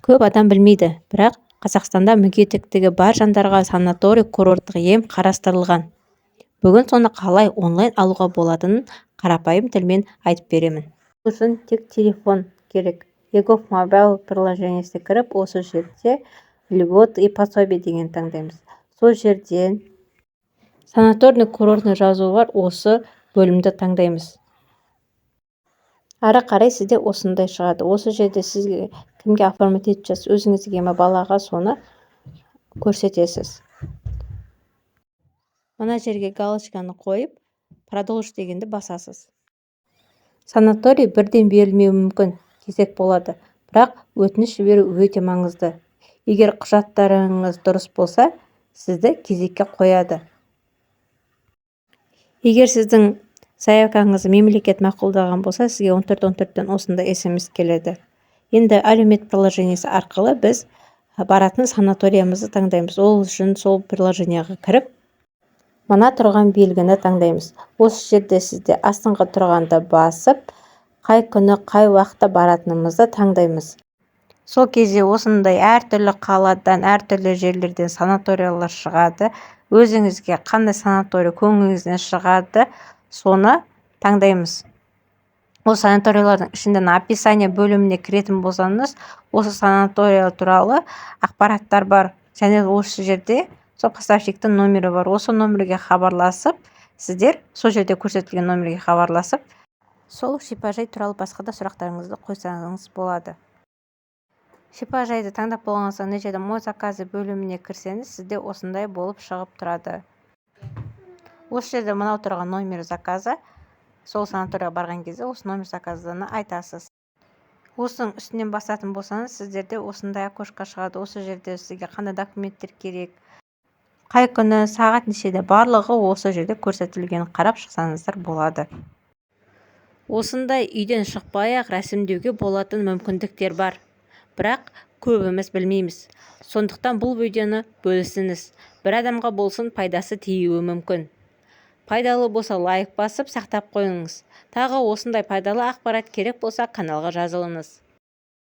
Көп адам білмейді, бірақ Қазақстанда мүгедектігі бар жандарға санаторий-курорттық ем қарастырылған. Бүгін соны қалай онлайн алуға болатынын қарапайым тілмен айтып беремін. Бұл үшін тек телефон керек. Егов мобайл приложениесіне кіріп, осы жерде льготы и пособие деген таңдаймыз. Сол жерден санаторный-курортный жазуы бар, осы бөлімді таңдаймыз. Ары қарай сізде осындай шығады. Осы жерде сізге кімге оформить етeceğiz, өзіңізге ме, балаға, соны көрсетесіз. Мына жерге галочканы қойып, продолжить дегенді басасыз. Санаторий бірден берілмеуі мүмкін, кезек болады, бірақ өтініш жіберу өте маңызды. Егер құжаттарыңыз дұрыс болса, сізді кезекке қояды. Егер сіздің заявкаңызды мемлекет мақұлдаған болса, сізге 14-14-тен осындай SMS келеді. Енді әлеумет приложениесі арқылы біз баратын санаториямызды таңдаймыз. Ол үшін сол приложенияға кіріп, мына тұрған белгіні таңдаймыз. Осы жерде сізде астыңғы тұрғанда басып, қай күні, қай уақытта баратынымызды таңдаймыз. Сол кезде осындай әртүрлі қаладан, әртүрлі жерлерден санаториялар шығады. Өзіңізге қандай санаторий көңіліңізден шығады, соны таңдаймыз. Осы санаториялардың ішінде описание бөліміне кіретін болсаңыз, осы санатория туралы ақпараттар бар. Және осы жерде сол поставщиктің номері бар. Осы номерге хабарласып, сіздер сол жерде көрсетілген номерге хабарласып, сол шипажай туралы басқа да сұрақтарыңызды қойсаңыз болады. Шипажайды таңдап болғаннан соң, мына жерде мой заказы бөліміне кірсеңіз, сізде осындай болып шығып тұрады. Осы жерде мынау тұрған номер заказы, сол санаторияға барған кезде осы номер заказыны айтасыз. Осының үстінен басатын болсаңыз, сіздерде осындай окошқа шығады. Осы жерде сізге қандай документтер керек, қай күні, сағат нешеде, барлығы осы жерде көрсетілген, қарап шықсаңыздар болады. Осындай үйден шықпай-ақ рәсімдеуге болатын мүмкіндіктер бар, бірақ көбіміз білмейміз. Сондықтан бұл видеоны бөлісіңіз. Бір адамға болсын пайдасы тиюі мүмкін. Пайдалы болса лайк басып сақтап қойыңыз. Тағы осындай пайдалы ақпарат керек болса каналға жазылыңыз.